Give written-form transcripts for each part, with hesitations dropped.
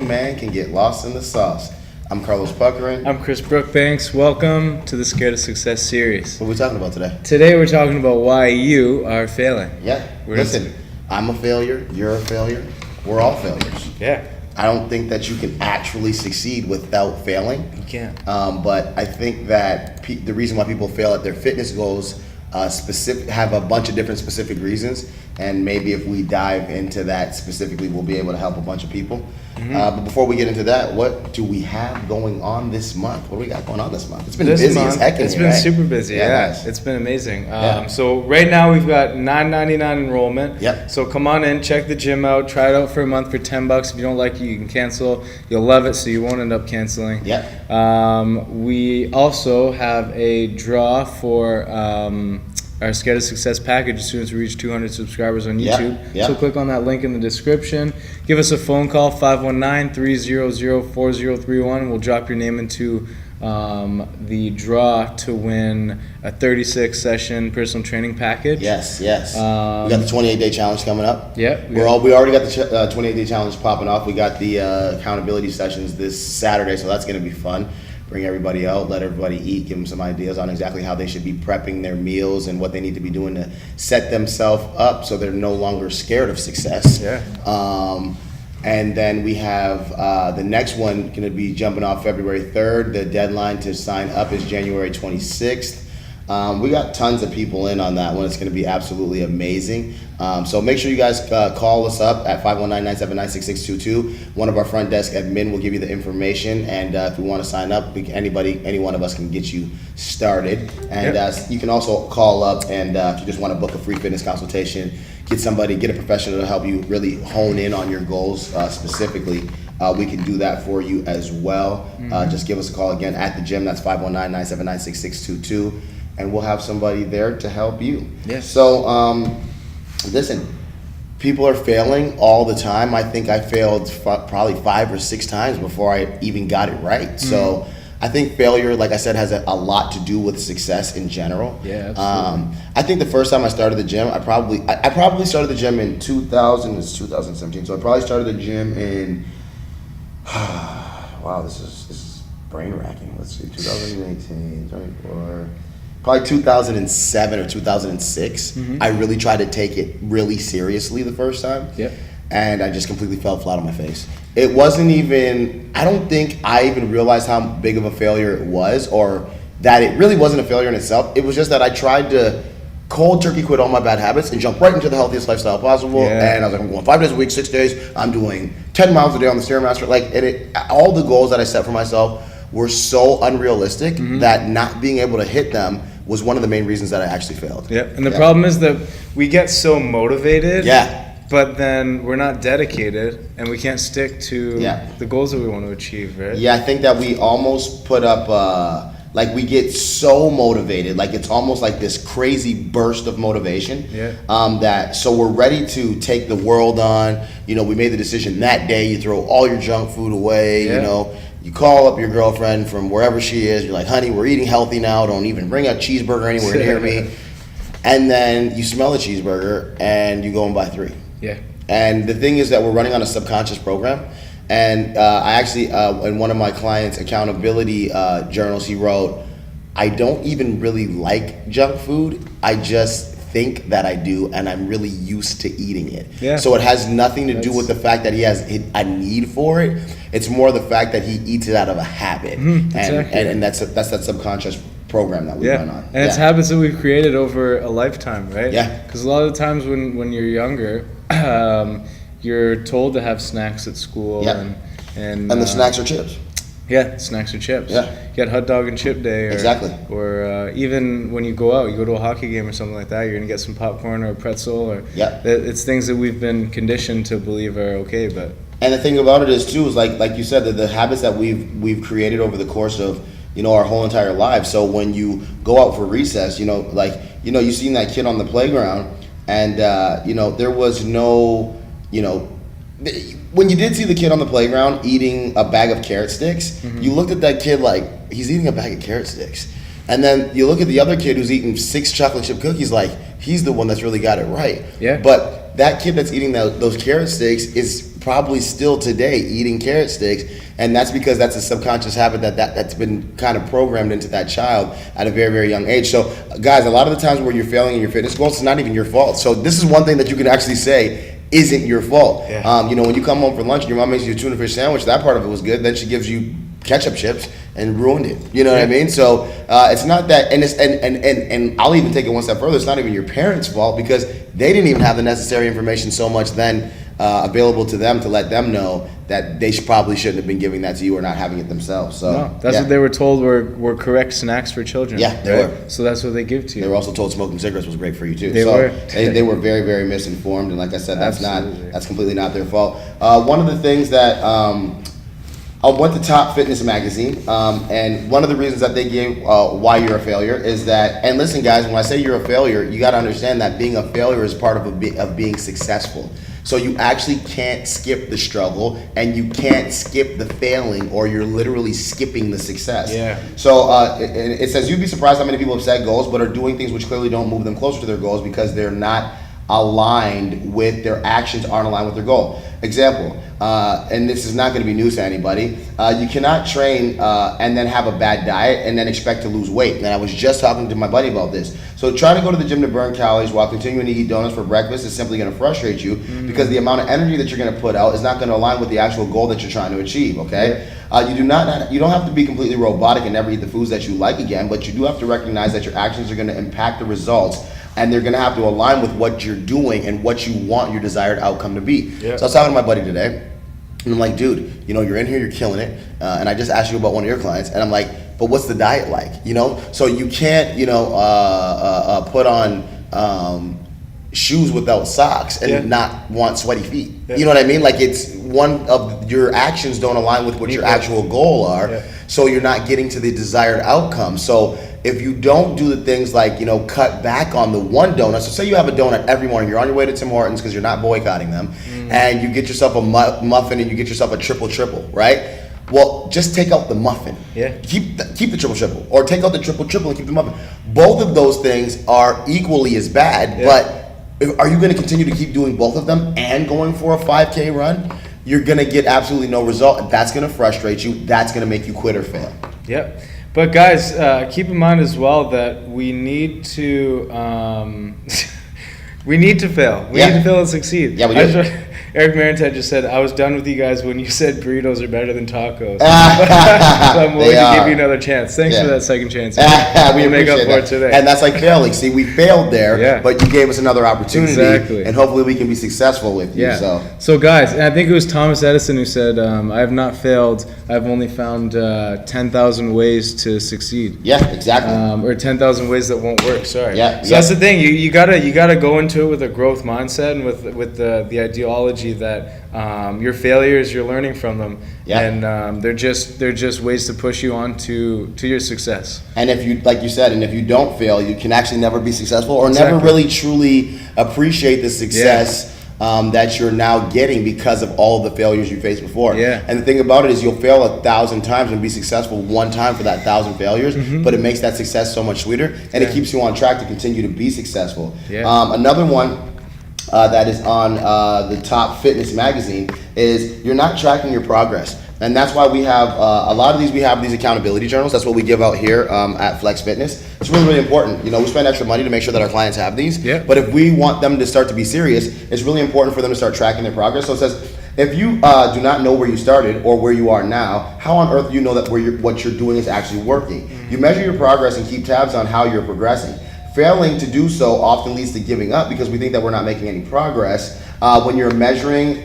man can get lost in the sauce. I'm Carlos Puckerin. I'm Chris Brookbanks. Welcome to the Scared of Success series. What are we talking about today? Today we're talking about why you are failing. Yeah. Listen, I'm a failure. You're a failure. We're all failures. Yeah. I don't think that you can actually succeed without failing. You can't. But I think that the reason why people fail at their fitness goals have a bunch of different specific reasons, and maybe if we dive into that specifically, we'll be able to help a bunch of people. But before we get into that, what do we have going on this month? What do we got going on this month? It's been busy as heck in It's here, been right? super busy, yeah. Nice. It's been amazing. Yeah. So right now we've got $9.99 enrollment. Yep. So come on in, check the gym out, try it out for a month for $10. If you don't like it, you can cancel. You'll love it, so you won't end up canceling. Yep. We also have a draw for our Scared of Success package as soon as we reach 200 subscribers on YouTube. Yeah. So click on that link in the description. Give us a phone call, 519-300-4031. We'll drop your name into the draw to win a 36-session personal training package. Yes. We got the 28-day challenge coming up. Yeah. We already got the 28-day challenge popping off. We got the accountability sessions this Saturday, so that's going to be fun. Bring everybody out, let everybody eat, give them some ideas on exactly how they should be prepping their meals and what they need to be doing to set themselves up so they're no longer scared of success. Yeah. And then we have the next one going to be jumping off February 3rd. The deadline to sign up is January 26th. We got tons of people in on that one. It's going to be absolutely amazing. So make sure you guys call us up at 519-979-6622. One of our front desk admin will give you the information. And if you want to sign up, any one of us can get you started. And you can also call up and if you just want to book a free fitness consultation, get a professional to help you really hone in on your goals specifically. We can do that for you as well. Just give us a call again at the gym. That's 519-979-6622. And we'll have somebody there to help you. Yes. So, listen, people are failing all the time. I think I failed probably 5 or 6 times before I even got it right. So I think failure, like I said, has a lot to do with success in general. Yeah, absolutely. I think the first time I started the gym, I probably started the gym in 2017. So I probably started the gym in, wow, this is brain racking. Let's see, 2018, 24. Probably 2007 or 2006. I really tried to take it really seriously the first time. Yep. And I just completely fell flat on my face. It wasn't even, I don't think I even realized how big of a failure it was, or that it really wasn't a failure in itself. It was just that I tried to cold turkey quit all my bad habits and jump right into the healthiest lifestyle possible. Yeah. And I was like, I'm going 5 days a week, 6 days. I'm doing 10 miles a day on the Stairmaster. All the goals that I set for myself were so unrealistic that not being able to hit them was one of the main reasons that I actually failed. Yeah, and the problem is that we get so motivated, but then we're not dedicated, and we can't stick to the goals that we want to achieve, right? Yeah, I think that we almost put up, we get so motivated, like it's almost like this crazy burst of motivation. So we're ready to take the world on. We made the decision that day. You throw all your junk food away. You call up your girlfriend from wherever she is. You're like, honey, we're eating healthy now. Don't even bring a cheeseburger anywhere near me. And then you smell a cheeseburger and you go and buy 3. Yeah. And the thing is that we're running on a subconscious program. And I actually, in one of my clients' accountability journals, he wrote, I don't even really like junk food. I just think that I do, and I'm really used to eating it. Yeah. So it has nothing to do with the fact that he has a need for it. It's more the fact that he eats it out of a habit. And that's that subconscious program that we run on. And it's habits that we've created over a lifetime, right? Yeah. Because a lot of the times when you're younger, you're told to have snacks at school. And the snacks are chips. Yeah, snacks or chips. Yeah. You got hot dog and chip day. Or even when you go out, you go to a hockey game or something like that, you're going to get some popcorn or a pretzel. It's things that we've been conditioned to believe are okay. And the thing about it is, too, is like you said, that the habits that we've created over the course of, our whole entire lives. So when you go out for recess, you seen that kid on the playground and, there was no, when you did see the kid on the playground eating a bag of carrot sticks, you looked at that kid like, he's eating a bag of carrot sticks. And then you look at the other kid who's eating 6 chocolate chip cookies, like, he's the one that's really got it right. Yeah. But that kid that's eating those carrot sticks is probably still today eating carrot sticks, and that's because that's a subconscious habit that's been kind of programmed into that child at a very, very young age. So guys, a lot of the times where you're failing in your fitness goals, it's not even your fault. So this is one thing that you can actually say isn't your fault. You know, when you come home for lunch and your mom makes you a tuna fish sandwich, that part of it was good, then she gives you ketchup chips and ruined it. You know what I mean? So it's not that, and I'll even take it one step further. It's not even your parents' fault, because they didn't even have the necessary information so much then available to them to let them know that they probably shouldn't have been giving that to you or not having it themselves. So no, that's what they were told were correct snacks for children. Yeah, they were. So that's what they give to you. They were also told smoking cigarettes was great for you too. They were very, very misinformed, and like I said, that's completely not their fault. One of the things that I went to Top Fitness magazine, and one of the reasons that they gave why you're a failure is that, and listen guys, when I say you're a failure, you got to understand that being a failure is part of being successful. So you actually can't skip the struggle, and you can't skip the failing, or you're literally skipping the success. Yeah. So it says, you'd be surprised how many people have set goals but are doing things which clearly don't move them closer to their goals because they're not aligned with their actions, aren't aligned with their goal. Example, and this is not going to be news to anybody, you cannot train and then have a bad diet and then expect to lose weight. And I was just talking to my buddy about this. So trying to go to the gym to burn calories while continuing to eat donuts for breakfast is simply going to frustrate you because the amount of energy that you're going to put out is not going to align with the actual goal that you're trying to achieve, okay? You don't have to be completely robotic and never eat the foods that you like again, but you do have to recognize that your actions are going to impact the results, and they're going to have to align with what you're doing and what you want your desired outcome to be. So I was talking to my buddy today, and I'm like, dude, you know, you're in here, you're killing it, and I just asked you about one of your clients, and I'm like, but what's the diet like, you know? So you can't, you know, put on shoes without socks and not want sweaty feet. You know what I mean? Like, it's one of your actions don't align with what your actual goal are, so you're not getting to the desired outcome. So if you don't do the things like, you know, cut back on the one donut. So say you have a donut every morning, you're on your way to Tim Hortons because you're not boycotting them, and you get yourself a muffin and you get yourself a triple, right? Well, just take out the muffin. Keep the triple, or take out the triple and keep the muffin. Both of those things are equally as bad, but are you going to continue to keep doing both of them and going for a 5K run? You're going to get absolutely no result. That's going to frustrate you. That's going to make you quit or fail. Yep. But guys, keep in mind as well that we need to we need to fail. We need to fail and succeed. Yeah, we do. Eric Marinette just said, I was done with you guys when you said burritos are better than tacos. So I'm willing to give you another chance. Thanks for that second chance. We make up for it today. And that's like failing. See, we failed there, but you gave us another opportunity. Exactly. And hopefully we can be successful with you. So guys, and I think it was Thomas Edison who said, I have not failed. I've only found 10,000 ways to succeed. Yeah, exactly. Or 10,000 ways that won't work. Sorry. So that's the thing. You gotta go into it with a growth mindset and with the ideology that your failures, you're learning from them, and they're just ways to push you on to your success. And if you, like you said, and if you don't fail, you can actually never be successful, or never really truly appreciate the success that you're now getting because of all of the failures you faced before. And the thing about it is, you'll fail 1,000 times and be successful one time for that 1,000 failures, but it makes that success so much sweeter, and it keeps you on track to continue to be successful. Another one that is on the Top Fitness magazine is you're not tracking your progress. And that's why we have a lot of these, we have these accountability journals. That's what we give out here at Flex Fitness. It's really, really important. You know, we spend extra money to make sure that our clients have these. But if we want them to start to be serious, it's really important for them to start tracking their progress. So it says, if you do not know where you started or where you are now, how on earth do you know that what you're doing is actually working? You measure your progress and keep tabs on how you're progressing. Failing to do so often leads to giving up because we think that we're not making any progress. When you're measuring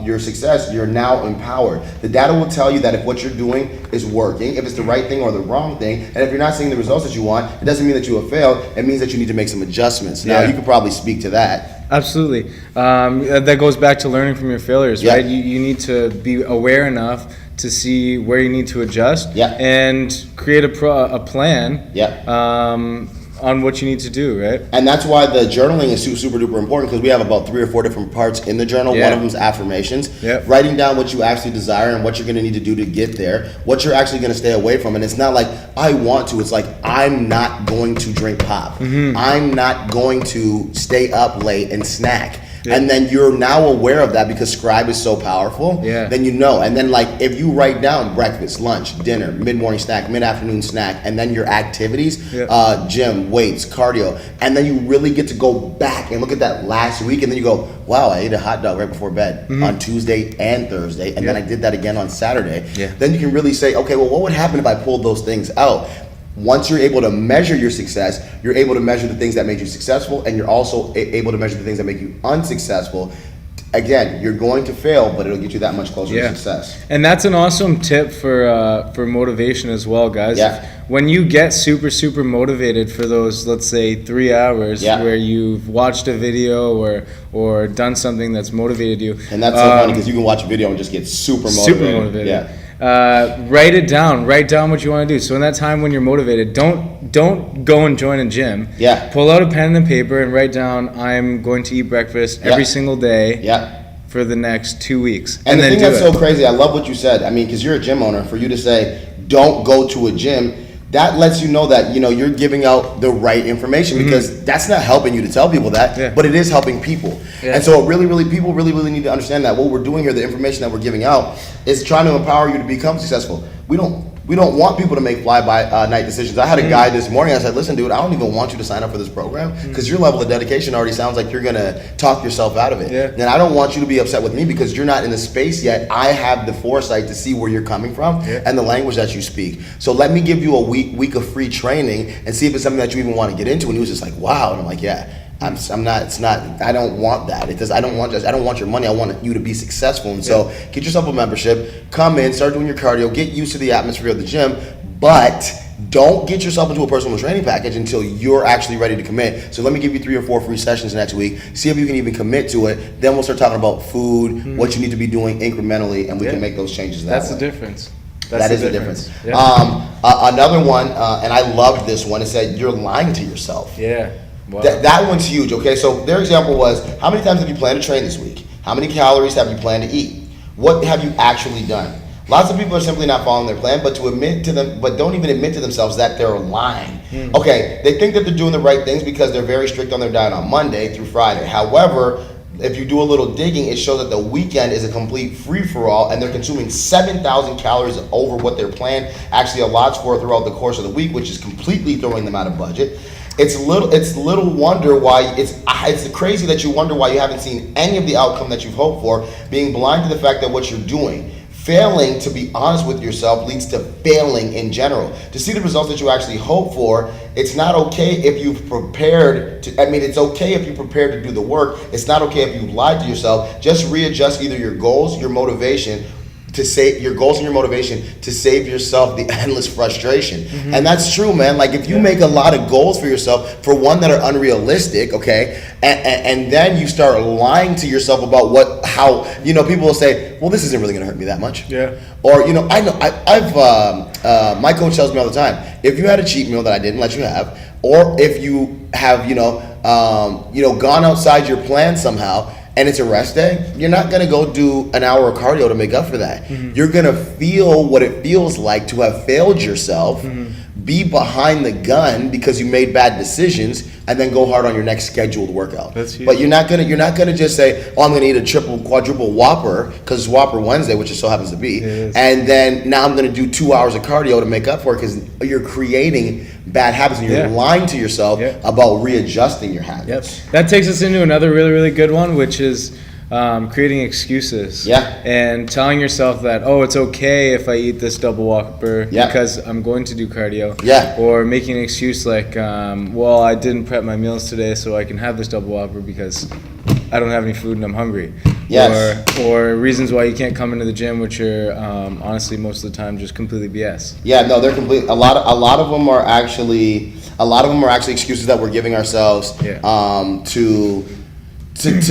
your success, you're now empowered. The data will tell you that if what you're doing is working, if it's the right thing or the wrong thing, and if you're not seeing the results that you want, it doesn't mean that you have failed. It means that you need to make some adjustments. Now, you could probably speak to that. Absolutely. That goes back to learning from your failures, right? You need to be aware enough to see where you need to adjust and create a plan on what you need to do, right? And that's why the journaling is super duper important, because we have about 3 or 4 different parts in the journal. One of them is affirmations. Writing down what you actually desire and what you're going to need to do to get there, what you're actually going to stay away from. And it's not like, I want to. It's like, I'm not going to drink pop. I'm not going to stay up late and snack. and then you're now aware of that because Scribe is so powerful. Then you know, and then like if you write down breakfast, lunch, dinner, mid-morning snack, mid-afternoon snack, and then your activities, gym, weights, cardio, and then you really get to go back and look at that last week, and then you go, wow, I ate a hot dog right before bed on Tuesday and Thursday, and then I did that again on Saturday. Then you can really say, okay, well, what would happen if I pulled those things out? Once you're able to measure your success, you're able to measure the things that made you successful, and you're also able to measure the things that make you unsuccessful. Again, you're going to fail, but it'll get you that much closer to success. And that's an awesome tip for motivation as well, guys. When you get super motivated for those, let's say 3 hours where you've watched a video or done something that's motivated you. And that's so funny because you can watch a video and just get super motivated. Write it down. Write down what you want to do. So in that time when you're motivated, don't go and join a gym. Pull out a pen and paper and write down, I'm going to eat breakfast every single day for the next 2 weeks. And the thing that's so crazy, I love what you said. I mean, because you're a gym owner, for you to say, don't go to a gym, that lets you know that, you know, you're giving out the right information, because that's not helping you to tell people that, but it is helping people. And so people really need to understand that what we're doing here, the information that we're giving out, is trying to empower you to become successful. We don't want people to make fly-by-night decisions. I had a guy this morning, I said, listen, dude, I don't even want you to sign up for this program because your level of dedication already sounds like you're going to talk yourself out of it. And I don't want you to be upset with me because you're not in the space yet. I have the foresight to see where you're coming from and the language that you speak. So let me give you a week of free training and see if it's something that you even want to get into. And he was just like, wow. And I'm like, yeah. I'm not. It's not. I don't want that. I don't want your money. I want you to be successful. And so, get yourself a membership. Come in, start doing your cardio. Get used to the atmosphere of the gym. But don't get yourself into a personal training package until you're actually ready to commit. So let me give you 3 or 4 free sessions next week. See if you can even commit to it. Then we'll start talking about food, what you need to be doing incrementally, and we can make those changes. That's the difference. That is the difference. Another one, and I loved this one. It said you're lying to yourself. Wow. That one's huge, okay? So their example was, how many times have you planned to train this week? How many calories have you planned to eat? What have you actually done? Lots of people are simply not following their plan, but don't even admit to themselves that they're lying. Okay, they think that they're doing the right things because they're very strict on their diet on Monday through Friday. However, if you do a little digging, it shows that the weekend is a complete free-for-all, and they're consuming 7,000 calories over what their plan actually allots for throughout the course of the week, which is completely throwing them out of budget. It's little wonder why it's crazy that you wonder why you haven't seen any of the outcome that you've hoped for, being blind to the fact that what you're doing. Failing to be honest with yourself leads to failing in general. To see the results that you actually hope for, it's not okay if you've prepared to, it's okay if you prepared to do the work. It's not okay if you've lied to yourself. Just readjust either your goals, your motivation, to save your goals and your motivation to save yourself the endless frustration. And that's true, man. Like if you make a lot of goals for yourself, for one, that are unrealistic, okay, and then you start lying to yourself about how people will say, well, this isn't really going to hurt me that much. Or my coach tells me all the time, if you had a cheat meal that I didn't let you have, or if you have gone outside your plan somehow, and it's a rest day, you're not going to go do an hour of cardio to make up for that. You're going to feel what it feels like to have failed yourself, be behind the gun because you made bad decisions, and then go hard on your next scheduled workout. But you're not gonna just say, oh, I'm gonna eat a triple, quadruple Whopper because it's Whopper Wednesday, which it so happens to be, and then now I'm gonna do 2 hours of cardio to make up for it, because you're creating bad habits and you're lying to yourself about readjusting your habits. That takes us into another really good one, which is creating excuses and telling yourself that, oh, it's okay if I eat this double Whopper because I'm going to do cardio, or making an excuse like, well, I didn't prep my meals today so I can have this double Whopper because I don't have any food and I'm hungry. Or reasons why you can't come into the gym, which are honestly most of the time just completely BS. They're complete. A lot of them are actually excuses that we're giving ourselves to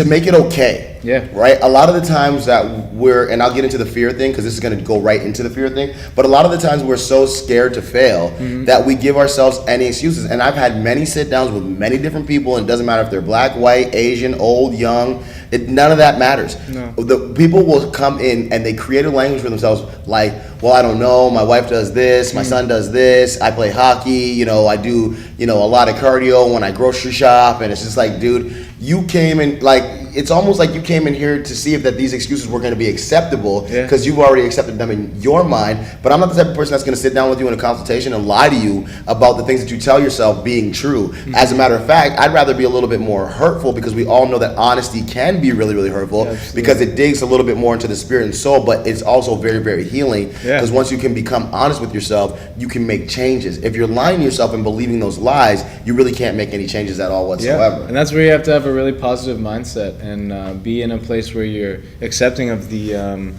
make it okay. Right? A lot of the times that and I'll get into the fear thing because this is going to go right into the fear thing, but a lot of the times we're so scared to fail that we give ourselves any excuses. And I've had many sit downs with many different people, and it doesn't matter if they're black, white, Asian, old, young, none of that matters. The people will come in and they create a language for themselves like, well, I don't know, my wife does this, my son does this, I play hockey, I do, a lot of cardio when I grocery shop, and it's just like, dude, you came in, like, it's almost like you came in here to see if that these excuses were going to be acceptable because you've already accepted them in your mind. But I'm not the type of person that's going to sit down with you in a consultation and lie to you about the things that you tell yourself being true. As a matter of fact, I'd rather be a little bit more hurtful, because we all know that honesty can be really, really hurtful, because it digs a little bit more into the spirit and soul, but it's also very, very healing, because once you can become honest with yourself, you can make changes. If you're lying to yourself and believing those lies, you really can't make any changes at all whatsoever. And that's where you have to have a really positive mindset and be in a place where you're accepting of the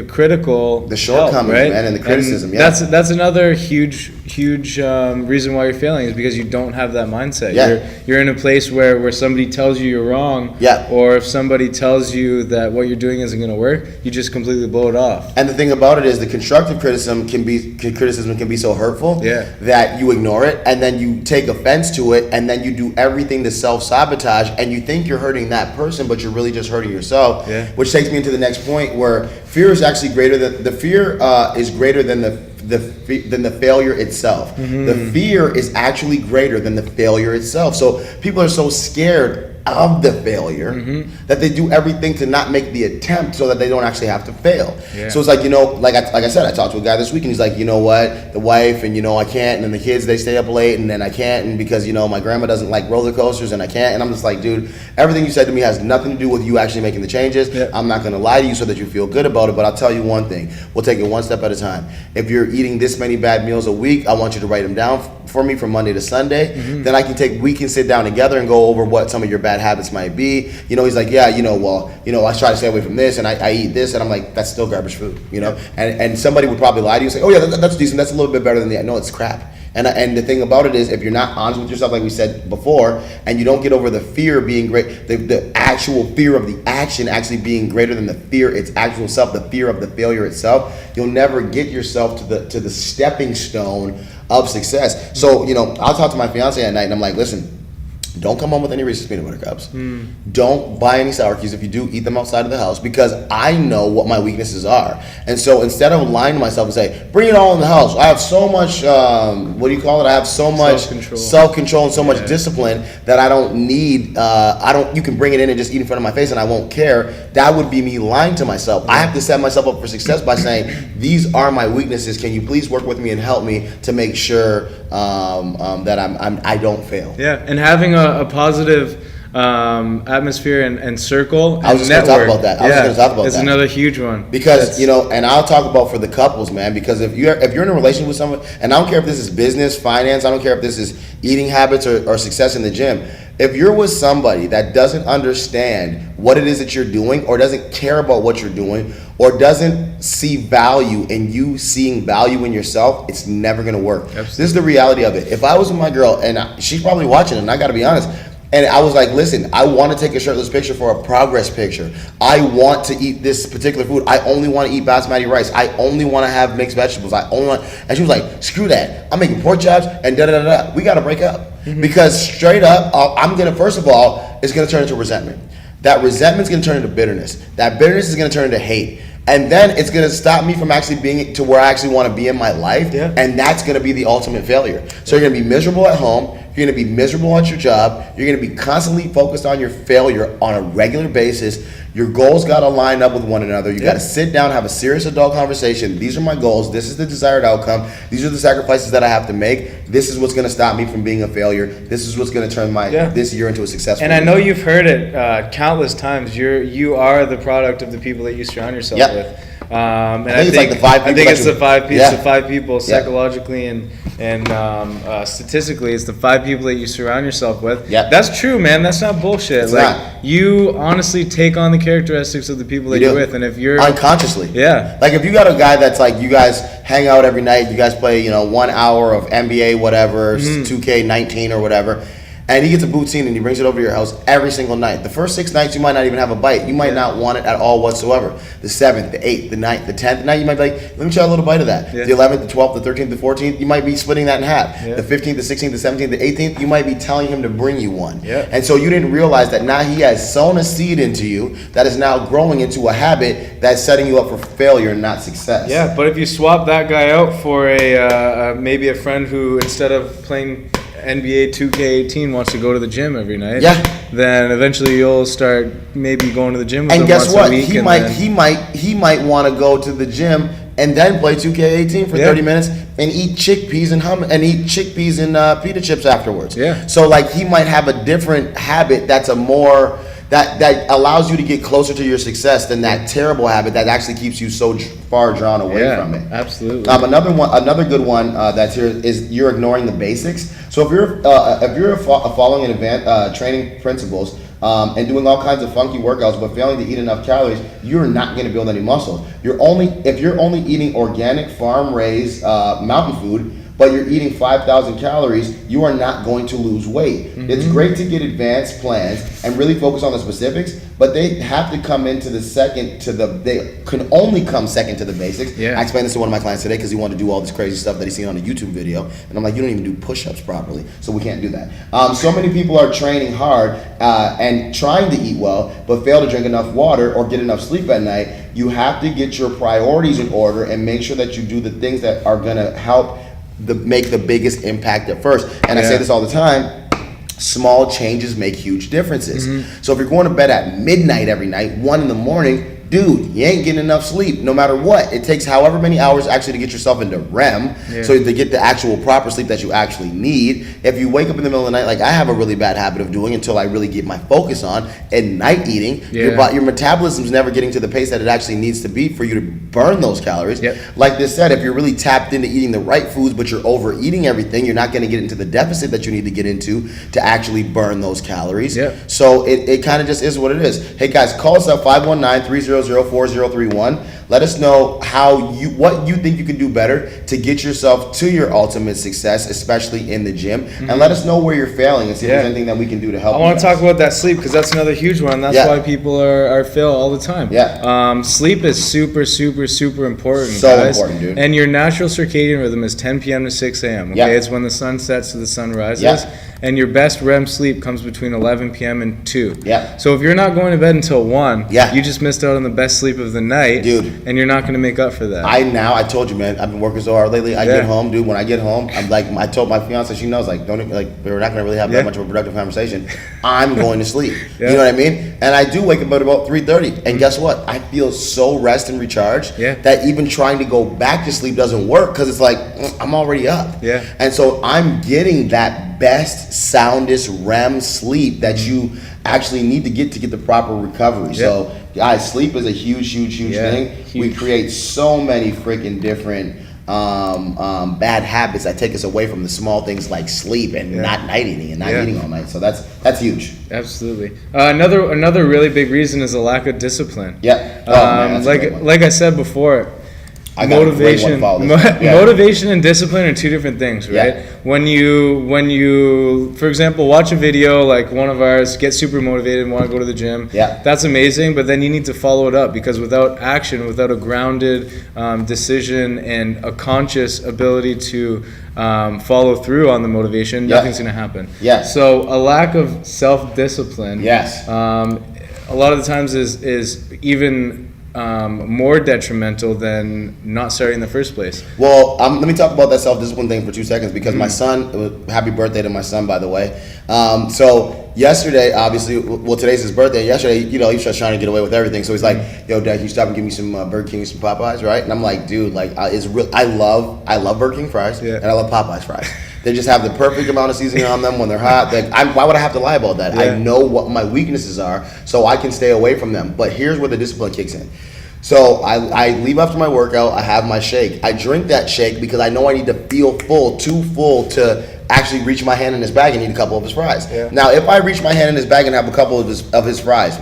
critical, the shortcomings, right? Man, and the criticism. And that's another huge reason why you're failing, is because you don't have that mindset. You're in a place where somebody tells you you're wrong, or if somebody tells you that what you're doing isn't going to work, you just completely blow it off. And the thing about it is, the constructive criticism can be so hurtful that you ignore it, and then you take offense to it, and then you do everything to self-sabotage, and you think you're hurting that person, but you're really just hurting yourself. Which takes me into the next point, where fear is actually greater than the failure itself. The fear is actually greater than the failure itself. So people are so scared of the failure that they do everything to not make the attempt, so that they don't actually have to fail. So it's like, like I said, I talked to a guy this week, and he's like, you know what, the wife and I can't, and then the kids, they stay up late, and then I can't, and because my grandma doesn't like roller coasters, and I can't. And I'm just like, dude, everything you said to me has nothing to do with you actually making the changes. I'm not going to lie to you so that you feel good about it, but I'll tell you one thing: we'll take it one step at a time. If you're eating this many bad meals a week, I want you to write them down for me from Monday to Sunday. Then we can sit down together and go over what some of your bad habits might be. He's like, I try to stay away from this, and I eat this, and I'm like, that's still garbage food, and somebody would probably lie to you and say, oh yeah, that's decent, that's a little bit better than that. No, it's crap. And the thing about it is, if you're not honest with yourself, like we said before, and you don't get over the fear being great, the actual fear of the action actually being greater than the fear its actual self, the fear of the failure itself, you'll never get yourself to the stepping stone of success. So, I'll talk to my fiance at night, and I'm like, listen, don't come home with any Reese's peanut butter cups. Don't buy any sour keys. If you do, eat them outside of the house, because I know what my weaknesses are. And so instead of lying to myself and say, bring it all in the house, I have so much, I have so much self-control and so much discipline that I don't need, you can bring it in and just eat in front of my face and I won't care. That would be me lying to myself. I have to set myself up for success by saying, these are my weaknesses. Can you please work with me and help me to make sure that I don't fail? And having a positive atmosphere and circle and I was just going to talk about that. It's another huge one. Because, and I'll talk about for the couples, man, because if you're in a relationship with someone, and I don't care if this is business, finance, I don't care if this is eating habits or success in the gym, if you're with somebody that doesn't understand what it is that you're doing, or doesn't care about what you're doing, or doesn't see value in you seeing value in yourself, it's never going to work. Absolutely. This is the reality of it. If I was with my girl, and she's probably watching, and I got to be honest, and I was like, listen, I want to take a shirtless picture for a progress picture. I want to eat this particular food. I only want to eat basmati rice. I only want to have mixed vegetables. And she was like, screw that. I'm making pork chops and da-da-da-da. We got to break up. Because straight up, first of all, it's going to turn into resentment. That resentment's going to turn into bitterness. That bitterness is going to turn into hate. And then it's going to stop me from actually being to where I actually want to be in my life. And that's going to be the ultimate failure. So you're going to be miserable at home. You're going to be miserable at your job. You're going to be constantly focused on your failure on a regular basis. Your goals got to line up with one another. You got to sit down, have a serious adult conversation. These are my goals. This is the desired outcome. These are the sacrifices that I have to make. This is what's going to stop me from being a failure. This is what's going to turn this year into a successful year. And I know you've heard it countless times. You are the product of the people that you surround yourself with. And I think it's like the 5 people. I think it's the 5 people psychologically and statistically. It's the 5 people that you surround yourself with. That's true, man. That's not bullshit. It's not. You honestly take on the characteristics of the people that you're with, and if you're unconsciously, like if you got a guy that's like, you guys hang out every night, you guys play 1 hour of NBA whatever, 2K19 or whatever. And he gets a poutine and he brings it over to your house every single night. The first 6 nights, you might not even have a bite. You might not want it at all whatsoever. The 7th, the 8th, the 9th, the 10th night, you might be like, let me try a little bite of that. The 11th, the 12th, the 13th, the 14th, you might be splitting that in half. The 15th, the 16th, the 17th, the 18th, you might be telling him to bring you one. And so you didn't realize that now he has sown a seed into you that is now growing into a habit that's setting you up for failure and not success. But if you swap that guy out for maybe a friend who, instead of playing NBA 2K18 wants to go to the gym every night, then eventually you'll start maybe going to the gym with and him guess once what? a week. He might want to go to the gym and then play 2K18 for 30 minutes and eat chickpeas and pita chips afterwards. Yeah. So like he might have a different habit that's a more that allows you to get closer to your success than that terrible habit that actually keeps you so far drawn away from it. Absolutely. Another good one that's here is you're ignoring the basics. So if you're following an event training principles and doing all kinds of funky workouts but failing to eat enough calories, you're not going to build any muscles. If you're only eating organic farm raised mountain food, but you're eating 5,000 calories, you are not going to lose weight. It's great to get advanced plans and really focus on the specifics, but they have to come into they can only come second to the basics. I explained this to one of my clients today because he wanted to do all this crazy stuff that he's seen on a YouTube video, and I'm like, you don't even do push-ups properly, so we can't do that. So many people are training hard and trying to eat well, but fail to drink enough water or get enough sleep at night. You have to get your priorities in order and make sure that you do the things that are gonna help make the biggest impact at first. And I say this all the time, small changes make huge differences. So if you're going to bed at midnight every night, 1 in the morning, dude, you ain't getting enough sleep no matter what. It takes however many hours actually to get yourself into REM, so to get the actual proper sleep that you actually need. If you wake up in the middle of the night, like I have a really bad habit of doing until I really get my focus on, at night eating, your metabolism's never getting to the pace that it actually needs to be for you to burn those calories. Like this said, if you're really tapped into eating the right foods but you're overeating everything, you're not going to get into the deficit that you need to get into to actually burn those calories. So it kind of just is what it is. Hey guys, call us up 519-300-4031. Let us know what you think you can do better to get yourself to your ultimate success, especially in the gym. And let us know where you're failing and see if there's anything that we can do to help. I want to talk about that sleep because that's another huge one. That's why people are fail all the time. Sleep is super, super, super important. So guys. important, dude. And your natural circadian rhythm is 10 p.m. to 6 a.m. Okay, it's when the sun sets to the sun rises. And your best REM sleep comes between 11 p.m. and 2. So if you're not going to bed until 1, you just missed out on the best sleep of the night, dude. And you're not going to make up for that. I told you, man, I've been working so hard lately. I get home, dude. When I get home, I'm like, I told my fiance, she knows, like, we're not going to really have that much of a productive conversation. I'm going to sleep. You know what I mean? And I do wake up at about 3:30. And guess what? I feel so rested and recharged that even trying to go back to sleep doesn't work because it's like, I'm already up. And so I'm getting that best, soundest REM sleep that you actually need to get the proper recovery. So guys, sleep is a huge thing. We create so many freaking different bad habits that take us away from the small things like sleep and not night eating and not eating all night. So that's huge. Absolutely. Another really big reason is a lack of discipline. Like I said before, motivation and discipline are two different things, right? When you for example watch a video like one of ours, get super motivated and want to go to the gym, that's amazing, but then you need to follow it up because without action, without a grounded decision and a conscious ability to follow through on the motivation, nothing's going to happen. So a lack of self-discipline a lot of the times is even more detrimental than not starting in the first place. Well, let me talk about that self-discipline thing for 2 seconds because my son, happy birthday to my son, by the way. So yesterday, obviously, today's his birthday. Yesterday, he was just trying to get away with everything. So he's like, yo, Dad, can you stop and give me some Burger King and some Popeyes, right? And I'm like, dude, like, it's real. I love Burger King fries and I love Popeyes fries. They just have the perfect amount of seasoning on them when they're hot. Why would I have to lie about that? I know what my weaknesses are, so I can stay away from them. But here's where the discipline kicks in. So I leave after my workout, I have my shake. I drink that shake because I know I need to feel full, too full to actually reach my hand in his bag and eat a couple of his fries. Now, if I reach my hand in his bag and have a couple of his fries,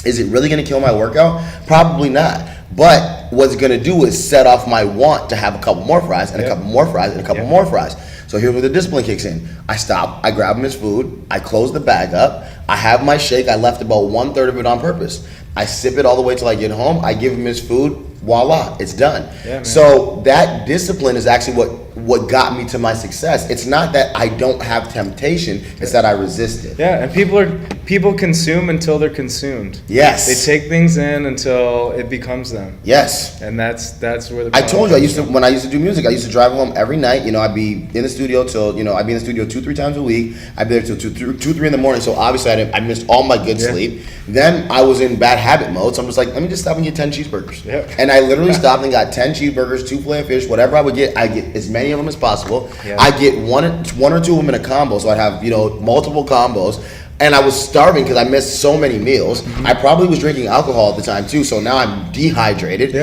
is it really going to kill my workout? Probably not. But what it's going to do is set off my want to have a couple more fries and a couple more fries and a couple more fries. So here's where the discipline kicks in. I stop, I grab him his food, I close the bag up, I have my shake, I left about 1/3 of it on purpose. I sip it all the way till I get home, I give him his food, voila, it's done. So that discipline is actually what got me to my success. It's not that I don't have temptation, it's that I resist it. And people are people consume until they're consumed. Yes. They take things in until it becomes them. Yes. And that's where the I told you, when I used to do music, I used to drive home every night. You know, I'd be in the studio till, I'd be in the studio 2-3 times a week. I'd be there till 2-3 in the morning. So obviously I missed all my good sleep. Then I was in bad habit mode. So I'm just like, let me just stop and get 10 cheeseburgers. Yep. And I literally stopped and got 10 cheeseburgers, 2 filet of fish, whatever I would get. I get as many of them as possible. Yeah. I get one or two of them in a combo. So I'd have, multiple combos. And I was starving because I missed so many meals. I probably was drinking alcohol at the time too, so now I'm dehydrated,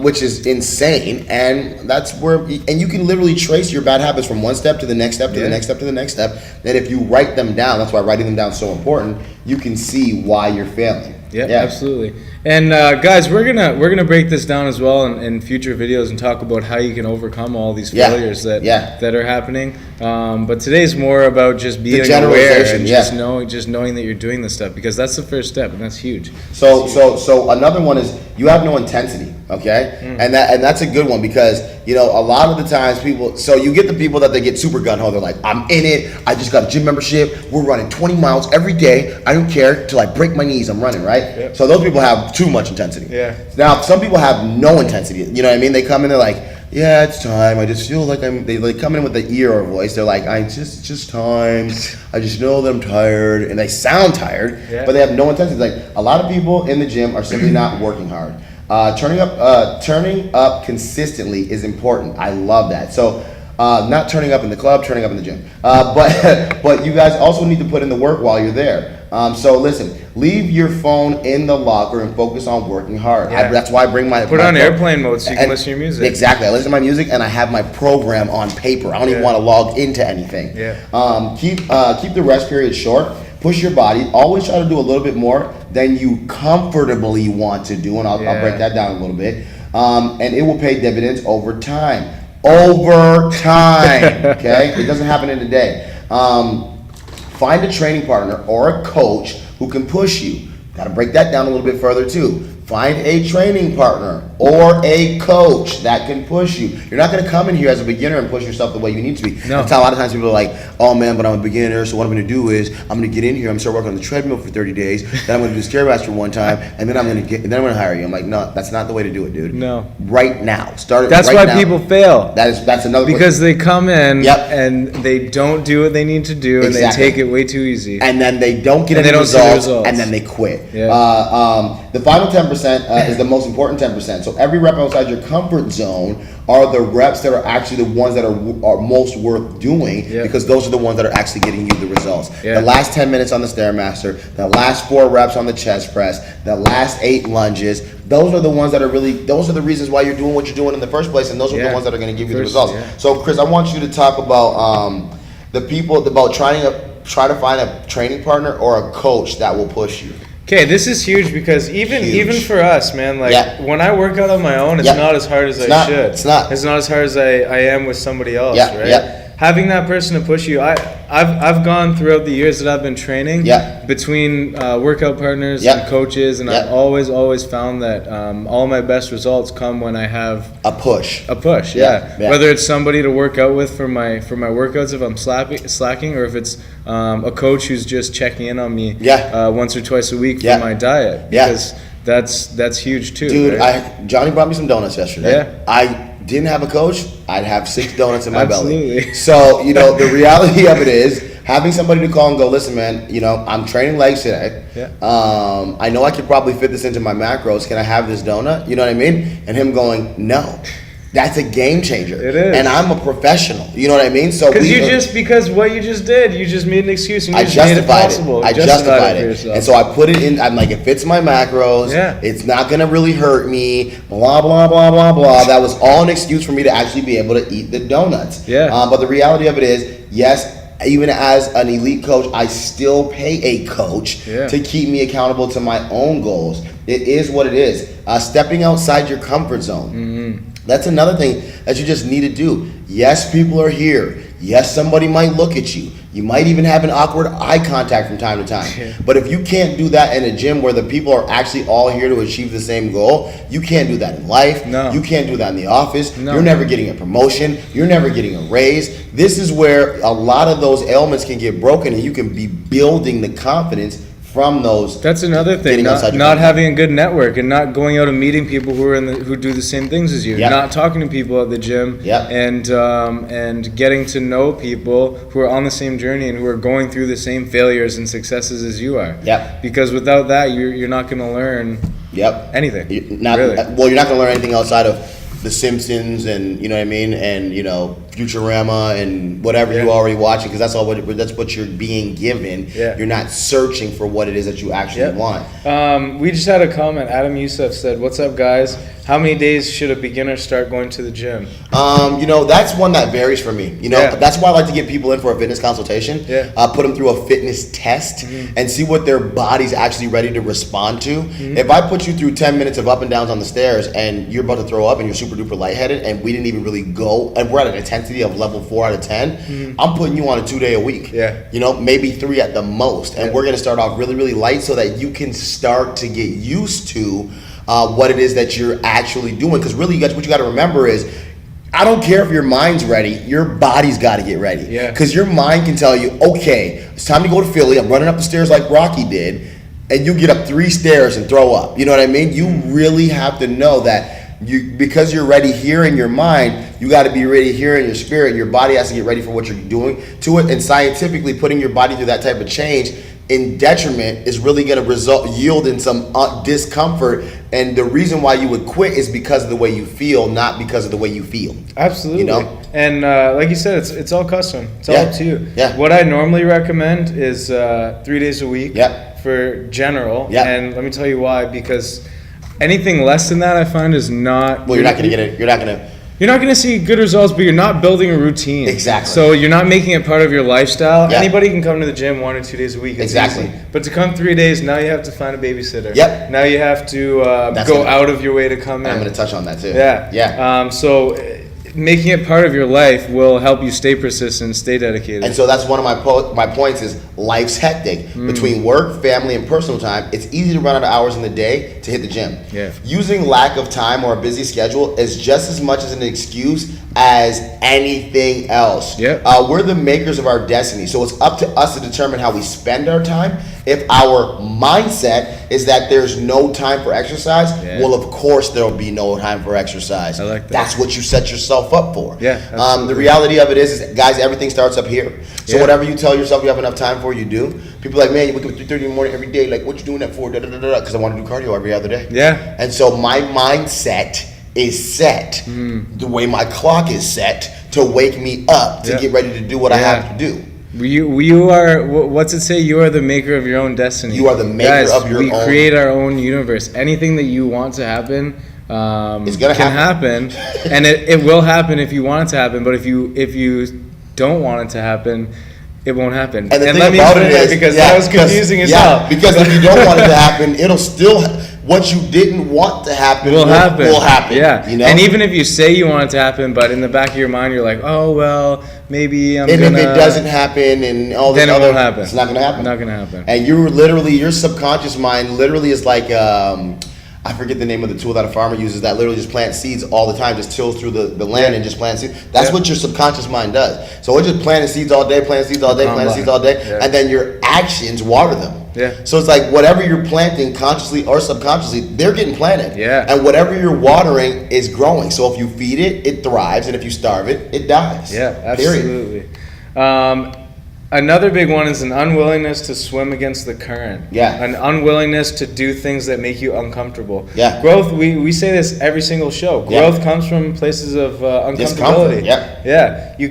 which is insane. And that's where, and you can literally trace your bad habits from one step to the next step to the next step to the next step. And if you write them down, that's why writing them down is so important. You can see why you're failing. Yeah, absolutely. And guys, we're gonna break this down as well in future videos and talk about how you can overcome all these failures that are happening. But today's more about just being aware and just knowing that you're doing this stuff, because that's the first step and that's huge. So another one is you have no intensity, okay? And that's a good one, because a lot of the times people, so you get the people that they get super gun ho. They're like, I'm in it. I just got a gym membership. We're running 20 miles every day. I don't care till I break my knees. I'm running, right? Yep. So those people have too much intensity. Yeah. Now some people have no intensity. You know what I mean? They come in, they're like, yeah, it's time. I just feel like they come in with the Eeyore voice. They're like, it's just time. I just know that I'm tired, and they sound tired, but they have no intensity. Like, a lot of people in the gym are simply not working hard. Turning up consistently is important. I love that. So not turning up in the club, turning up in the gym. But you guys also need to put in the work while you're there. So listen, leave your phone in the locker and focus on working hard. That's why I bring my... Put it on airplane mode so you can listen to your music. Exactly. I listen to my music and I have my program on paper. I don't even want to log into anything. Keep the rest period short. Push your body. Always try to do a little bit more than you comfortably want to do. And I'll break that down a little bit. And it will pay dividends over time. Okay? It doesn't happen in a day. Find a training partner or a coach who can push you. Got to break that down a little bit further too. Find a training partner or a coach that can push you. You're not going to come in here as a beginner and push yourself the way you need to be. No. That's how a lot of times people are like, oh man, but I'm a beginner, so what I'm going to do is I'm going to get in here, I'm going to start working on the treadmill for 30 days, then I'm going to do Stairmaster one time, and then I'm going to hire you. I'm like, no, that's not the way to do it, dude. No. Right now. Start it That's right why now. people fail. That's another because they come in and they don't do what they need to do, and they take it way too easy. And then they don't get any results, and then they quit. The final 10% is the most important 10%. So every rep outside your comfort zone are the reps that are actually the ones that are most worth doing, because those are the ones that are actually getting you the results. The last 10 minutes on the Stairmaster, the last 4 reps on the chest press, the last 8 lunges, those are the ones that are those are the reasons why you're doing what you're doing in the first place, and those are the ones that are going to give you the results. So Chris, I want you to talk about the people, about try to find a training partner or a coach that will push you. Okay, this is huge, because even for us, man, like when I work out on my own, it's not as hard as I should. It's not as hard as I am with somebody else, right? Having that person to push you, I've gone throughout the years that I've been training between workout partners and coaches, and I've always found that all my best results come when I have a push. Whether it's somebody to work out with for my workouts if I'm slacking, or if it's a coach who's just checking in on me once or twice a week for my diet, because that's huge too. Dude, right? Johnny brought me some donuts yesterday. I didn't have a coach, I'd have 6 donuts in my belly. So, the reality of it is having somebody to call and go, listen, man, I'm training legs today. I know I could probably fit this into my macros. Can I have this donut? You know what I mean? And him going, no. That's a game changer. It is. And I'm a professional. You know what I mean? So because what you just did, you just made an excuse and you just made it possible. I justified it. And so I put it in, I'm like, it fits my macros. It's not going to really hurt me. Blah, blah, blah, blah, blah. That was all an excuse for me to actually be able to eat the donuts. But the reality of it is, yes, even as an elite coach, I still pay a coach to keep me accountable to my own goals. It is what it is. Stepping outside your comfort zone. That's another thing that you just need to do. Yes, people are here. Yes, somebody might look at you. You might even have an awkward eye contact from time to time. Yeah. But if you can't do that in a gym where the people are actually all here to achieve the same goal, you can't do that in life. No. You can't do that in the office. No. You're never getting a promotion. You're never getting a raise. This is where a lot of those ailments can get broken, and you can be building the confidence from those. That's another thing. Not having a good network and not going out and meeting people who do the same things as you. Yep. Not talking to people at the gym. Yep. And getting to know people who are on the same journey and who are going through the same failures and successes as you are. Yep. Because without that, you're not going to learn. Yep. Anything. You're not really. Well, you're not going to learn anything outside of The Simpsons and, you know what I mean, and, you know, Futurama and whatever you're already watching, because that's what you're being given. Yeah. You're not searching for what it is that you actually want. We just had a comment. Adam Youssef said, "What's up, guys? How many days should a beginner start going to the gym?" You know, that's one that varies for me. You know, that's why I like to get people in for a fitness consultation. Yeah. Put them through a fitness test and see what their body's actually ready to respond to. If I put you through 10 minutes of up and downs on the stairs and you're about to throw up and you're super duper lightheaded and we didn't even really go, and we're at an intensity of level 4 out of 10, I'm putting you on a 2-day a week. Yeah. You know, maybe 3 at the most. And we're going to start off really, really light so that you can start to get used to what it is that you're actually doing. Because really, what you got to remember is, I don't care if your mind's ready, your body's got to get ready. Yeah. Because your mind can tell you, okay, it's time to go to Philly. I'm running up the stairs like Rocky did. And you get up 3 stairs and throw up. You know what I mean? You really have to know that because you're ready here in your mind, you got to be ready here in your spirit. Your body has to get ready for what you're doing to it. And scientifically, putting your body through that type of change in detriment is really going to yield in some discomfort. And the reason why you would quit is because of the way you feel, not because of the way you feel. Absolutely. You know? And like you said, it's all custom. It's all up to you. Yeah. What I normally recommend is 3 days a week for general. Yeah. And let me tell you why. Because anything less than that, I find, is not. Well, you're not going to get it. You're not going to see good results, but you're not building a routine. Exactly. So you're not making it part of your lifestyle. Yeah. Anybody can come to the gym 1 or 2 days a week. It's exactly. easy. But to come 3 days, now you have to find a babysitter. Yep. Now you have to go out of your way to come in. I'm going to touch on that too. Yeah. Yeah. So making it part of your life will help you stay persistent, stay dedicated. And so that's one of my points is life's hectic. Between work, family, and personal time, it's easy to run out of hours in the day to hit the gym. Yeah. Using lack of time or a busy schedule is just as much as an excuse as anything else. Yep. We're the makers of our destiny, so it's up to us to determine how we spend our time. If our mindset is that there's no time for exercise, well, of course there will be no time for exercise. I like that. That's what you set yourself up for. Yeah, the reality of it is, guys, everything starts up here. So whatever you tell yourself you have enough time for, you do. People are like, man, you wake up at 3:30 in the morning every day. Like, what you doing that for? Because I want to do cardio every other day. Yeah. And so my mindset is set the way my clock is set to wake me up to get ready to do what I have to do. You are, what's it say? You are the maker of your own destiny. You are the maker of your own. We create our own universe. Anything that you want to happen it's gonna can happen. And it will happen if you want it to happen. But if you don't want it to happen, it won't happen. And the thing about it is, because that was confusing as hell. Because if you don't want it to happen, it'll still, what you didn't want to happen will happen. Yeah. You know? And even if you say you want it to happen, but in the back of your mind you're like, oh well, maybe I'm and gonna. if it doesn't happen and all this then it won't happen. It's not gonna happen. Not gonna happen. And your subconscious mind literally is like I forget the name of the tool that a farmer uses that literally just plants seeds all the time, just tills through the land and just plants seeds. That's what your subconscious mind does. So it's just planting seeds all day, planting seeds all day, and then your actions water them. Yeah. So it's like whatever you're planting consciously or subconsciously, they're getting planted. Yeah. And whatever you're watering is growing. So if you feed it, it thrives, and if you starve it, it dies. Yeah, absolutely. Another big one is an unwillingness to swim against the current. Yeah. An unwillingness to do things that make you uncomfortable. Yeah. Growth, we say this every single show. Growth comes from places of uncomfortability. Discomfort. Yeah. Yeah. You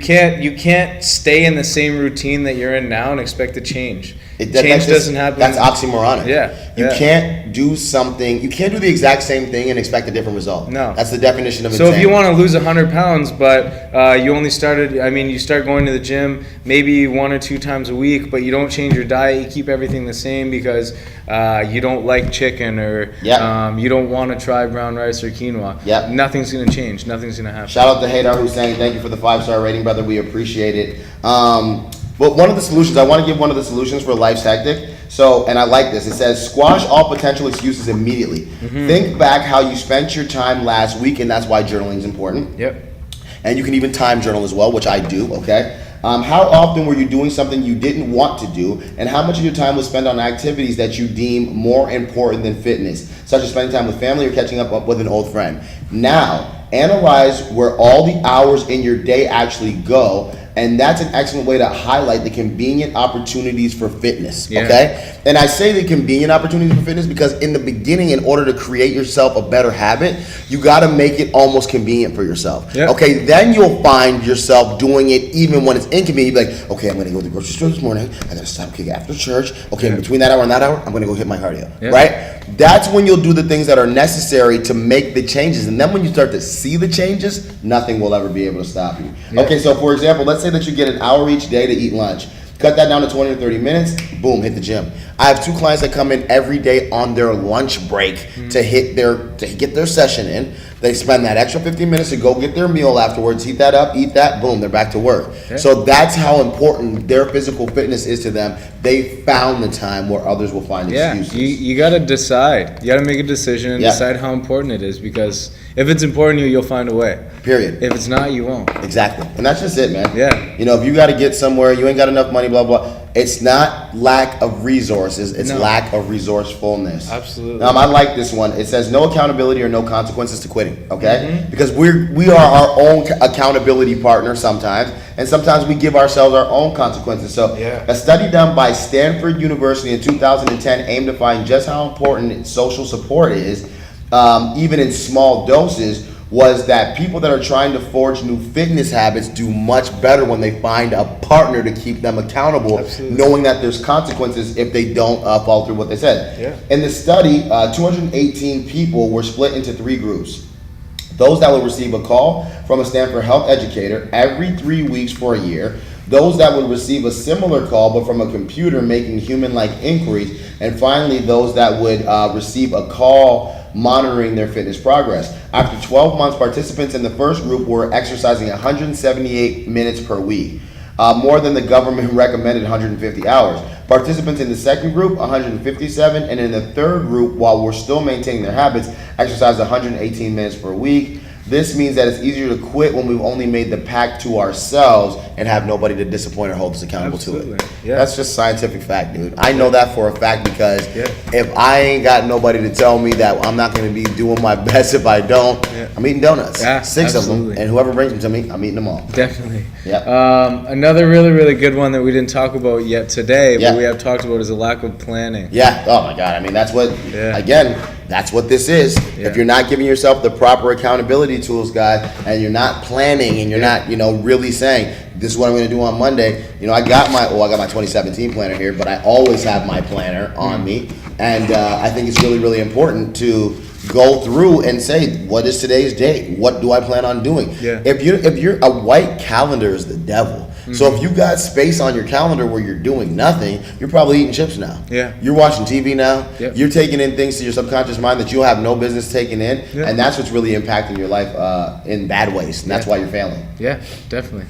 can't stay in the same routine that you're in now and expect to change. Change doesn't happen. That's oxymoronic. Yeah. You can't do something. You can't do the exact same thing and expect a different result. No. That's the definition of insanity. So if you want to lose 100 pounds, but you only started, you start going to the gym maybe 1 or 2 times a week, but you don't change your diet, you keep everything the same because you don't like chicken or you don't want to try brown rice or quinoa. Nothing's going to change. Nothing's going to happen. Shout out to Haydar Hussein. Thank you for the 5-star rating, brother. We appreciate it. But one of the solutions, I want to give one of the solutions for life's hectic. So, and I like this. It says, squash all potential excuses immediately. Think back how you spent your time last week, and that's why journaling is important. And you can even time journal as well, which I do, okay? How often were you doing something you didn't want to do, and how much of your time was spent on activities that you deem more important than fitness, such as spending time with family or catching up with an old friend? Now, analyze where all the hours in your day actually go, and that's an excellent way to highlight the convenient opportunities for fitness, okay? And I say the convenient opportunities for fitness because in the beginning, in order to create yourself a better habit, you gotta make it almost convenient for yourself, okay? Then you'll find yourself doing it even when it's inconvenient. You'll be like, okay, I'm gonna go to the grocery store this morning, I gotta stop kick after church, okay, between that hour and that hour, I'm gonna go hit my cardio, right? That's when you'll do the things that are necessary to make the changes, and then when you start to see the changes, nothing will ever be able to stop you. Okay, so for example, let's say that you get an hour each day to eat lunch. Cut that down to 20 or 30 minutes, boom, hit the gym. I have 2 clients that come in every day on their lunch break to get their session in. They spend that extra 15 minutes to go get their meal afterwards, heat that up, eat that, boom, they're back to work. So that's how important their physical fitness is to them. They found the time where others will find excuses. You got to decide. You got to make a decision and decide how important it is, because if it's important to you, you'll find a way. Period. If it's not, you won't. Exactly. And that's just it, man. Yeah. You know, if you got to get somewhere, you ain't got enough money, blah, blah. It's not lack of resources, it's lack of resourcefulness. Absolutely. I like this one. It says no accountability or no consequences to quitting, okay? Because we are our own accountability partner sometimes, and sometimes we give ourselves our own consequences. So a study done by Stanford University in 2010 aimed to find just how important social support is, even in small doses, was that people that are trying to forge new fitness habits do much better when they find a partner to keep them accountable, knowing that there's consequences if they don't follow through what they said. In the study, 218 people were split into 3 groups. Those that would receive a call from a Stanford health educator every 3 weeks for a year, those that would receive a similar call but from a computer making human-like inquiries, and finally those that would receive a call monitoring their fitness progress. After 12 months, participants in the first group were exercising 178 minutes per week, more than the government recommended 150 hours. Participants in the second group, 157, and in the third group, while we're still maintaining their habits, exercised 118 minutes per week. This means that it's easier to quit when we've only made the pact to ourselves and have nobody to disappoint or hold us accountable to it. That's just scientific fact, dude. I know that for a fact because if I ain't got nobody to tell me that I'm not going to be doing my best if I don't, I'm eating donuts. 6 of them, and whoever brings them to me, I'm eating them all. Definitely. Another really, really good one that we didn't talk about yet today, but we have talked about, is a lack of planning. Oh my God. I mean, that's what, again, that's what this is. If you're not giving yourself the proper accountability tools, guys, and you're not planning and you're not, really saying, this is what I'm going to do on Monday. I got my 2017 planner here, but I always have my planner on me. And I think it's really, really important to go through and say, what is today's date? What do I plan on doing? If you're a white calendar is the devil. So if you got space on your calendar where you're doing nothing, you're probably eating chips now. You're watching TV now. You're taking in things to your subconscious mind that you'll have no business taking in. And that's what's really impacting your life in bad ways. And that's why you're failing. Yeah, definitely.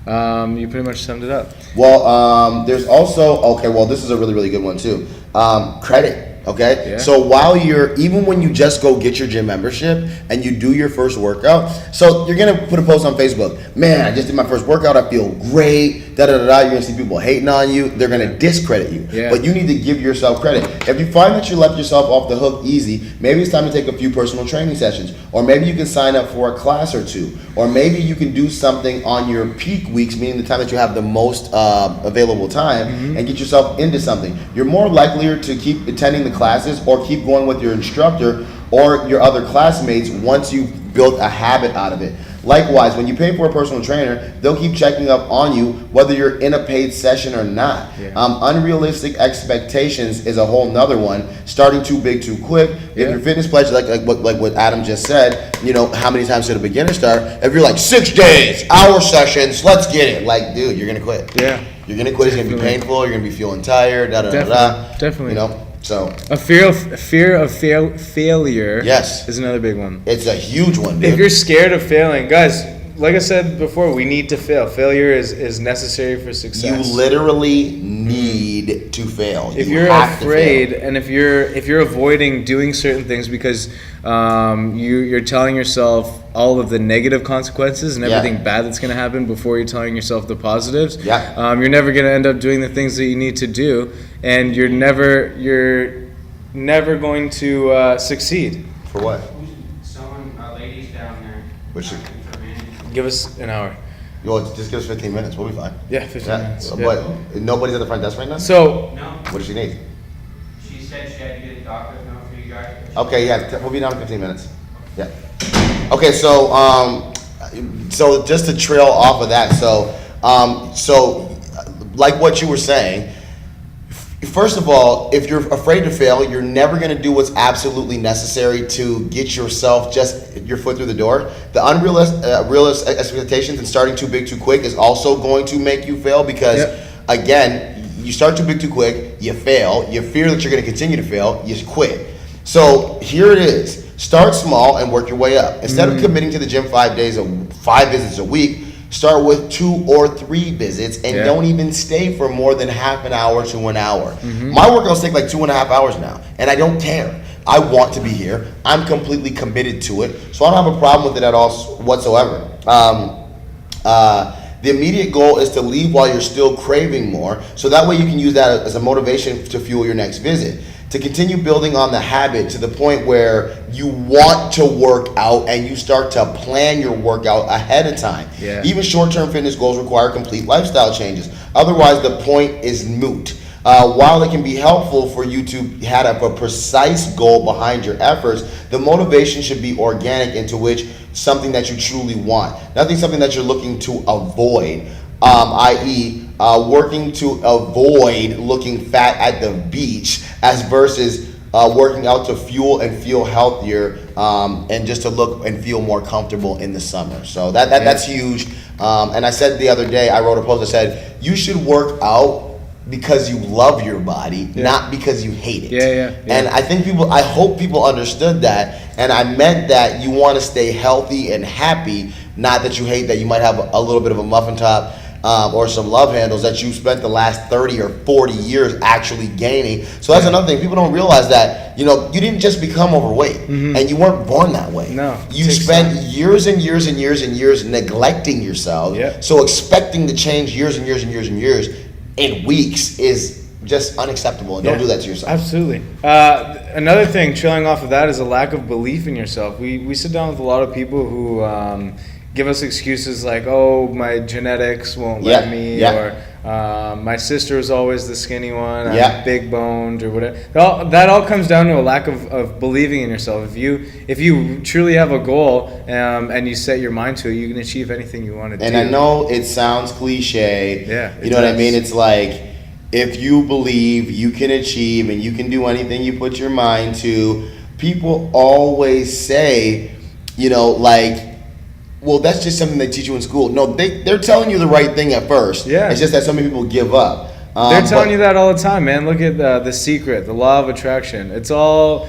You pretty much summed it up. Well, there's also, this is a really, really good one too. Credit. Okay, so even when you just go get your gym membership and you do your first workout, so you're gonna put a post on Facebook, man, I just did my first workout, I feel great, you're gonna see people hating on you, they're gonna discredit you, but you need to give yourself credit. If you find that you left yourself off the hook easy, maybe it's time to take a few personal training sessions, or maybe you can sign up for a class or 2, or maybe you can do something on your peak weeks, meaning the time that you have the most available time, and get yourself into something. You're more likely to keep attending the classes or keep going with your instructor or your other classmates once you've built a habit out of it. Likewise, when you pay for a personal trainer, they'll keep checking up on you whether you're in a paid session or not. Yeah. Unrealistic expectations is a whole nother one. Starting too big too quick. If your fitness pledge, like what Adam just said, how many times should a beginner start? If you're like 6 days, hour sessions, let's get it. Like, dude, you're gonna quit. Yeah. You're gonna quit. It's gonna be painful. You're gonna be feeling tired. Definitely. So a fear of failure. Yes, is another big one. It's a huge one, dude. If you're scared of failing, guys, like I said before, we need to fail. Failure is necessary for success. You literally need to fail. If you're afraid, and if you're avoiding doing certain things because you're telling yourself all of the negative consequences and everything bad that's going to happen before you're telling yourself the positives, you're never going to end up doing the things that you need to do, and you're never going to succeed. For what? A lady's down there. Which give us an hour. Yo, just give us 15 minutes. We'll be fine. Yeah, 15 minutes. But nobody's at the front desk right now? So, no. What does she need? She said she had to get a doctor's note for you guys. Okay, yeah, we'll be down in 15 minutes. Yeah. Okay, so just to trail off of that, so like what you were saying, first of all, if you're afraid to fail, you're never going to do what's absolutely necessary to get yourself your foot through the door. The unrealistic expectations and starting too big too quick is also going to make you fail because, again, you start too big too quick, you fail, you fear that you're going to continue to fail, you quit. So here it is. Start small and work your way up. Instead of committing to the gym 5 visits a week, start with 2 or 3 visits and don't even stay for more than half an hour to an hour. My workouts take like 2.5 hours now, and I don't care. I want to be here. I'm completely committed to it, so I don't have a problem with it at all whatsoever. The immediate goal is to leave while you're still craving more, so that way you can use that as a motivation to fuel your next visit. To continue building on the habit to the point where you want to work out and you start to plan your workout ahead of time. Yeah. Even short-term fitness goals require complete lifestyle changes. Otherwise, the point is moot. While it can be helpful for you to have a precise goal behind your efforts, the motivation should be organic into which something that you truly want, nothing something that you're looking to avoid, i.e., working to avoid looking fat at the beach as versus working out to fuel and feel healthier and just to look and feel more comfortable in the summer. So that's huge. And I said the other day, I wrote a post that said, you should work out because you love your body, not because you hate it. Yeah. And I hope people understood that. And I meant that you want to stay healthy and happy, not that you hate that you might have a little bit of a muffin top or some love handles that you spent the last 30 or 40 years actually gaining. So that's another thing. People don't realize that, you didn't just become overweight and you weren't born that way. No. You spent years and years and years and years neglecting yourself. Yeah. So expecting to change years and years and years and years in weeks is just unacceptable. And don't do that to yourself. Absolutely. Another thing, trailing off of that, is a lack of belief in yourself. We sit down with a lot of people who give us excuses like, oh, my genetics won't let me, or my sister was always the skinny one, I'm big boned, or whatever. That all comes down to a lack of believing in yourself. If you truly have a goal and you set your mind to it, you can achieve anything you want to do. And I know it sounds cliche. You know what I mean? It's like, if you believe you can achieve and you can do anything you put your mind to, people always say, well, that's just something they teach you in school. No, they're telling you the right thing at first. Yeah. It's just that so many people give up. They're telling you that all the time, man. Look at The Secret, the law of attraction. It's all,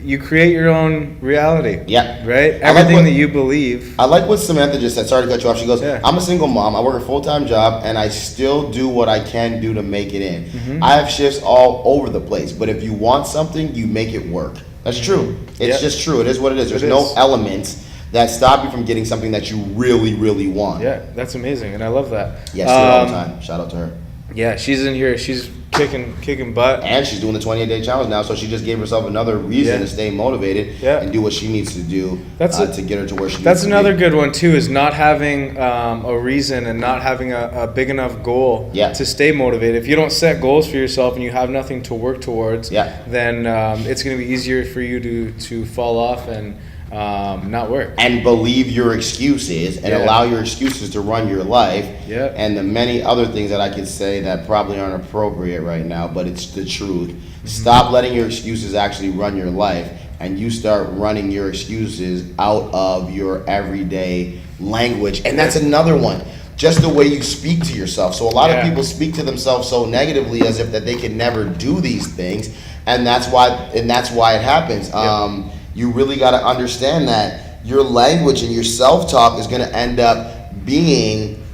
you create your own reality. Yeah. Right? Everything that you believe. I like what Samantha just said. Sorry to cut you off. She goes, Yeah. I'm a single mom. I work a full-time job, and I still do what I can do to make it in. Mm-hmm. I have shifts all over the place, but if you want something, you make it work. That's true. It's just true. It is what it is. There's no elements that stop you from getting something that you really, really want. Yeah, that's amazing, and I love that. Yeah, she do it all the time. Shout out to her. Yeah, she's in here. She's kicking butt. And she's doing the 28-day challenge now, so she just gave herself another reason to stay motivated and do what she needs to do to get her to where she needs to be. That's another good one, too, is not having a reason and not having a big enough goal to stay motivated. If you don't set goals for yourself and you have nothing to work towards, then it's going to be easier for you to fall off and not work. And believe your excuses and allow your excuses to run your life. Yeah. And the many other things that I could say that probably aren't appropriate right now, but it's the truth. Stop letting your excuses actually run your life, and you start running your excuses out of your everyday language. And that's another one. Just the way you speak to yourself. So a lot of people speak to themselves so negatively as if that they can never do these things, and that's why it happens. You really got to understand that your language and your self-talk is going to end up being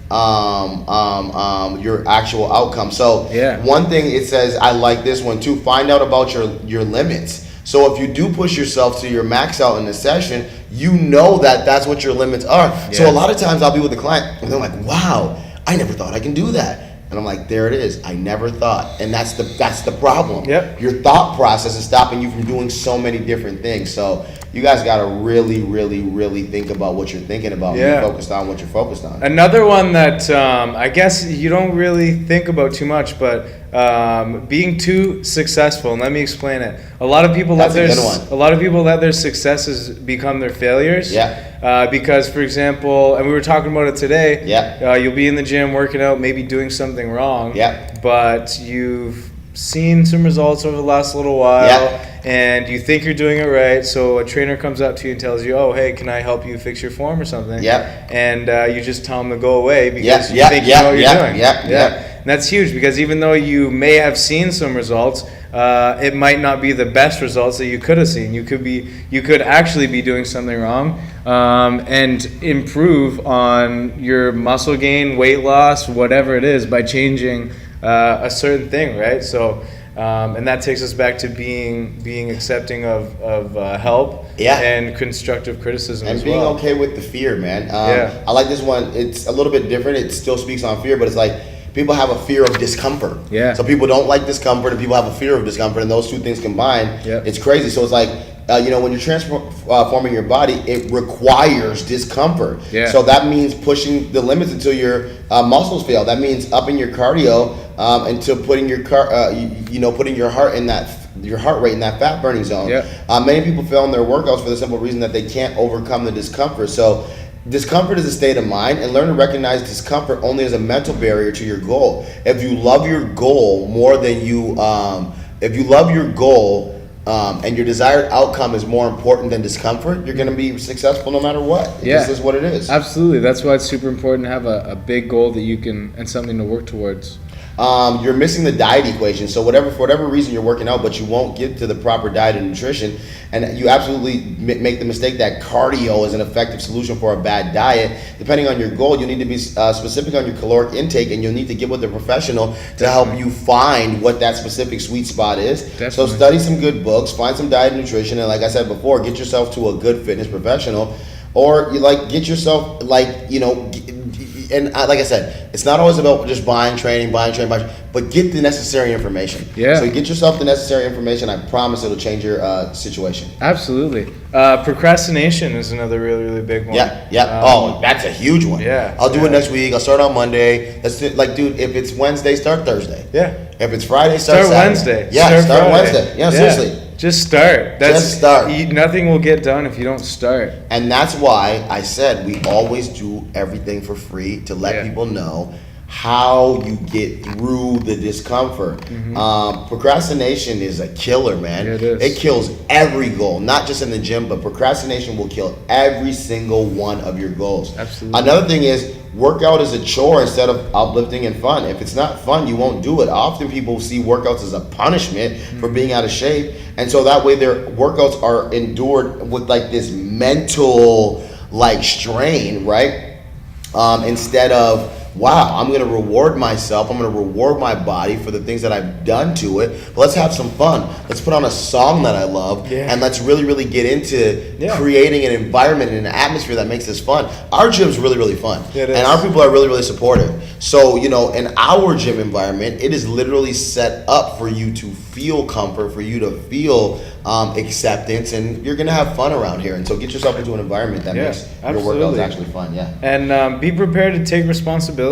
your actual outcome. So one thing it says, I like this one too, find out about your limits. So if you do push yourself to your max out in a session, you know that that's what your limits are. So a lot of times I'll be with a client and they're like, wow, I never thought I can do that. And I'm like, there it is. I never thought. And that's the problem. Your thought process is stopping you from doing so many different things. So you guys got to really, really, really think about what you're thinking about. And be focused on what you're focused on. Another one that I guess you don't really think about too much, but being too successful. And let me explain it. A lot of people let their successes become their failures. Because, for example, and we were talking about it today. You'll be in the gym working out, maybe doing something wrong. But you've seen some results over the last little while. And you think you're doing it right, so a trainer comes up to you and tells you, oh, hey, can I help you fix your form or something? And you just tell them to go away because you think you know what you're doing. And that's huge, because even though you may have seen some results, it might not be the best results that you could have seen. You could actually be doing something wrong, and improve on your muscle gain, weight loss, whatever it is, by changing a certain thing, right? So. And that takes us back to being accepting of help and constructive criticism and as being well. okay with the fear, man. I like this one. It's a little bit different. It still speaks on fear, but it's like people have a fear of discomfort. So people don't like discomfort, and people have a fear of discomfort, and those two things combined, it's crazy. So it's like, when you're transforming your body, it requires discomfort. So that means pushing the limits until your muscles fail. That means upping your cardio until putting your putting your heart rate in that fat burning zone. Many people fail in their workouts for the simple reason that they can't overcome the discomfort. So discomfort is a state of mind, and learn to recognize discomfort only as a mental barrier to your goal. If you love your goal more than and your desired outcome is more important than discomfort, you're going to be successful no matter what. This is what it is. Absolutely. That's why it's super important to have a big goal that you can, and something to work towards. You're missing the diet equation. So for whatever reason you're working out, but you won't get to the proper diet and nutrition, and you absolutely make the mistake that cardio is an effective solution for a bad diet. Depending on your goal, you need to be specific on your caloric intake, and you'll need to get with a professional to help you find what that specific sweet spot is. So study some good books, find some diet and nutrition, and like I said before, get yourself to a good fitness professional, or get yourself and like I said, it's not always about just buying training, but get the necessary information. So get yourself the necessary information. I promise it'll change your situation. Absolutely. Procrastination is another really, really big one. That's a huge one. I'll do it next week. I'll start on Monday. That's it. Like, dude, if it's Wednesday, start Thursday. If it's Friday, start Wednesday. Start Wednesday. Seriously. Just start. Nothing will get done if you don't start. And that's why I said we always do everything for free to let people know how you get through the discomfort. Procrastination is a killer, man. It kills every goal, not just in the gym, but procrastination will kill every single one of your goals. Another thing is, workout is a chore instead of uplifting and fun. If it's not fun, you won't do it. Often people see workouts as a punishment for being out of shape, and so that way their workouts are endured with this mental strain, right? Instead of, wow, I'm going to reward myself. I'm going to reward my body for the things that I've done to it. But let's have some fun. Let's put on a song that I love, and let's really, really get into creating an environment and an atmosphere that makes this fun. Our gym's really, really fun, and our people are really, really supportive. So, in our gym environment, it is literally set up for you to feel comfort, for you to feel acceptance, and you're going to have fun around here. And so get yourself into an environment that makes your workouts actually fun. And be prepared to take responsibility.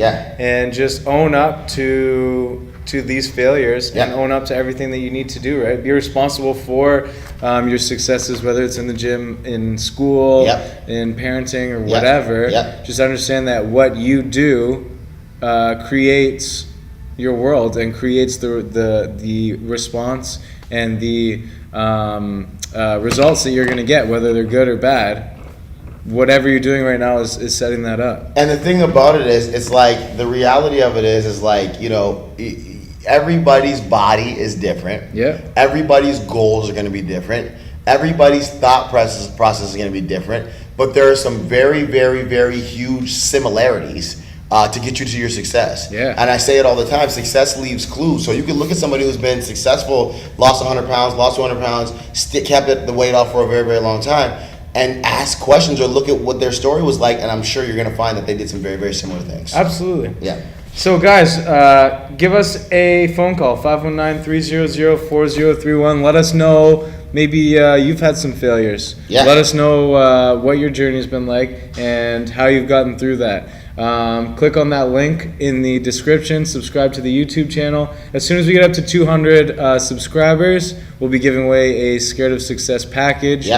And just own up to to these failures and own up to everything that you need to do, right? Be responsible for your successes, whether it's in the gym, in school, in parenting, or whatever. Just understand that what you do creates your world and creates the response and the results that you're going to get, whether they're good or bad. Whatever you're doing right now is setting that up. And the thing about it is, it's like, the reality of it is like, you know, everybody's body is different. Everybody's goals are going to be different. Everybody's thought process is going to be different. But there are some very, very, very huge similarities to get you to your success. And I say it all the time, success leaves clues. So you can look at somebody who's been successful, lost 100 pounds, lost 200 pounds, kept the weight off for a very, very long time, and ask questions or look at what their story was like, and I'm sure you're going to find that they did some very, very similar things. Absolutely. So guys, give us a phone call, 519-300-4031. Let us know, maybe you've had some failures. Let us know what your journey has been like and how you've gotten through that. Click on that link in the description, subscribe to the YouTube channel. As soon as we get up to 200 subscribers, we'll be giving away a Scared of Success package.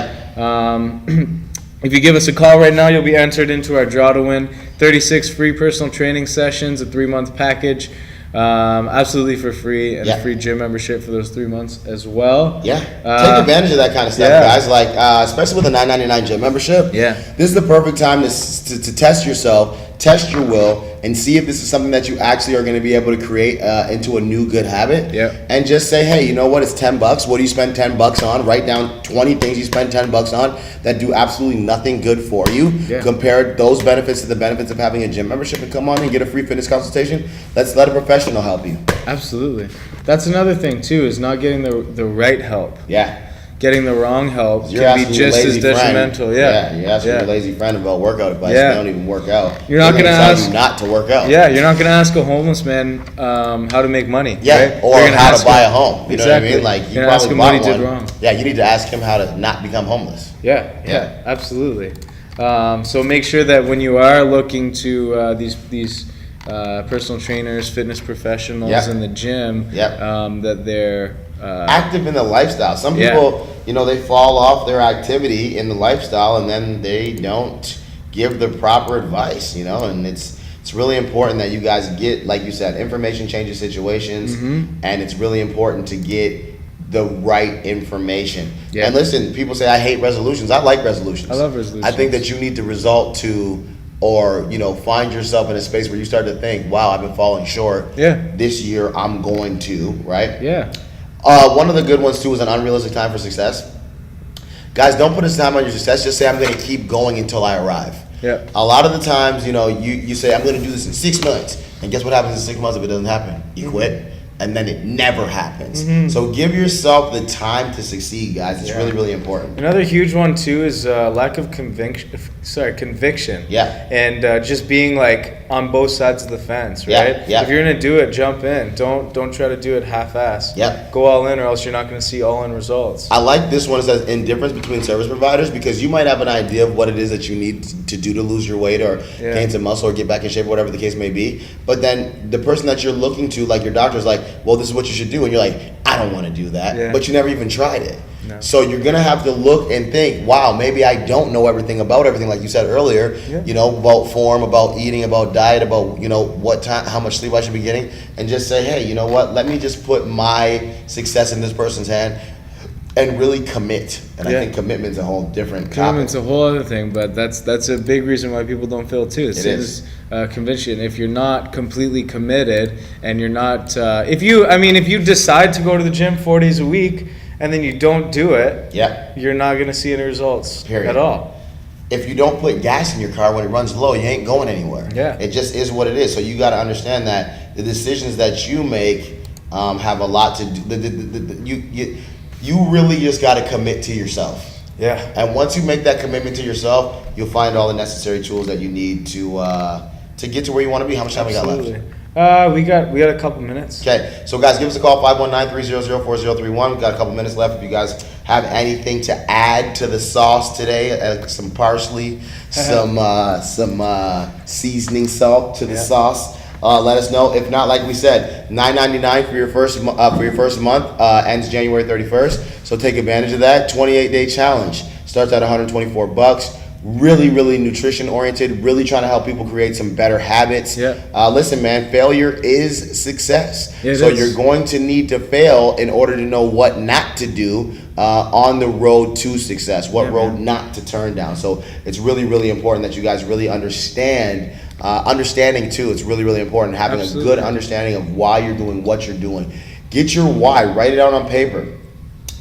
If you give us a call right now, you'll be entered into our draw to win 36 free personal training sessions, a 3-month package, absolutely for free, and a free gym membership for those 3 months as well. Take advantage of that kind of stuff, guys. Like, especially with a $9.99 gym membership. This is the perfect time to test yourself, test your will, and see if this is something that you actually are going to be able to create into a new good habit. And just say, hey, you know what? It's $10. What do you spend $10 on? Write down 20 things you spend $10 on that do absolutely nothing good for you. Compare those benefits to the benefits of having a gym membership, and come on and get a free fitness consultation. Let's let a professional help you. Absolutely. That's another thing too, is not getting the right help. Getting the wrong help can be just as detrimental. You ask your lazy friend about workout advice. They don't even work out. You're not going to ask you not to work out. You're not going to ask a homeless man how to make money. Right? Or how to buy a home. You know what I mean? Like, you probably bought one. Did wrong. You need to ask him how to not become homeless. Absolutely. So make sure that when you are looking to these personal trainers, fitness professionals in the gym, that they're active in the lifestyle. Some people, you know, they fall off their activity in the lifestyle, and then they don't give the proper advice, you know, and it's really important that you guys get, like you said, information changes situations, and it's really important to get the right information. And listen, people say, I hate resolutions. I like resolutions. I love resolutions. I think that you need to result to, or, you know, find yourself in a space where you start to think, wow, I've been falling short. This year I'm going to, right? One of the good ones too is an unrealistic time for success. Guys, don't put a time on your success. Just say, I'm going to keep going until I arrive. A lot of the times, you know, you say, I'm going to do this in 6 months. And guess what happens in 6 months if it doesn't happen? You quit. And then it never happens. So give yourself the time to succeed, guys. It's really, really important. Another huge one too is lack of conviction. And just being like on both sides of the fence, right? If you're gonna do it, jump in. Don't try to do it half-ass. Go all in, or else you're not gonna see all in results. I like this one. It says indifference between service providers, because you might have an idea of what it is that you need to do to lose your weight or gain some muscle or get back in shape, or whatever the case may be. But then the person that you're looking to, like your doctor, is like, well, this is what you should do, and you're like, I don't want to do that, but you never even tried it. So you're gonna have to look and think, wow, maybe I don't know everything about everything, like you said earlier. You know, about form, about eating, about diet, about, you know, what time, how much sleep I should be getting, and just say, hey, you know what? Let me just put my success in this person's hand and really commit. And I think commitment's a whole different topic. Commitment's a whole other thing, but that's a big reason why people don't fail too. It is. Conviction. If you're not completely committed, and you're not, if you decide to go to the gym 4 days a week and then you don't do it, you're not going to see any results at all. If you don't put gas in your car when it runs low, you ain't going anywhere. It just is what it is. So you got to understand that the decisions that you make have a lot to do. You really just got to commit to yourself. And once you make that commitment to yourself, you'll find all the necessary tools that you need to get to where you want to be. How much time we got left? We got a couple minutes. Okay, so guys, give us a call, 519-300-4031. We've got a couple minutes left. If you guys have anything to add to the sauce today, some parsley, some seasoning salt to the sauce, let us know. If not, like we said, $9.99 for your first month, ends January 31st. So take advantage of that. 28-day challenge starts at $124. Really, really nutrition oriented, really trying to help people create some better habits. Listen, man, failure is success. So you're going to need to fail in order to know what not to do on the road to success, what road not to turn down. So it's really, really important that you guys really understanding too. It's really, really important having a good understanding of why you're doing what you're doing. Get your why, write it out on paper.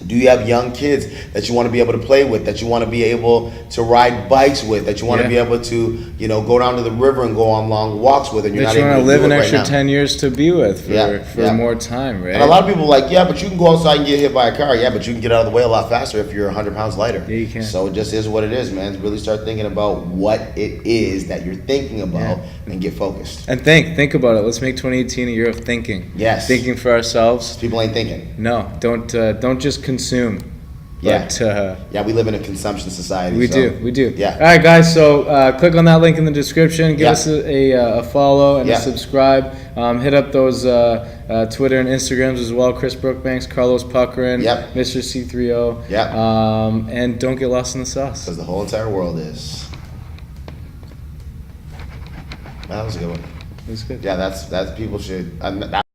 Do you have young kids that you want to be able to play with, that you want to be able to ride bikes with, that you want to be able to, go down to the river and go on long walks with, and you're not able to do it right now? That you want to live an extra 10 years to be with for more time, right? And a lot of people are like, but you can go outside and get hit by a car. Yeah, but you can get out of the way a lot faster if you're 100 pounds lighter. Yeah, you can. So it just is what it is, man. Really start thinking about what it is that you're thinking about and get focused. And think about it. Let's make 2018 a year of thinking. Yes. Thinking for ourselves. People ain't thinking. No, don't just consume. But, we live in a consumption society. We do. Yeah. All right, guys. So click on that link in the description. Give us a follow and a subscribe. Hit up those Twitter and Instagrams as well. Chris Brookbanks, Carlos Puckerin, Mr. C3O. And don't get lost in the sauce. Because the whole entire world is. That was a good one. It was good. Yeah, that's people should.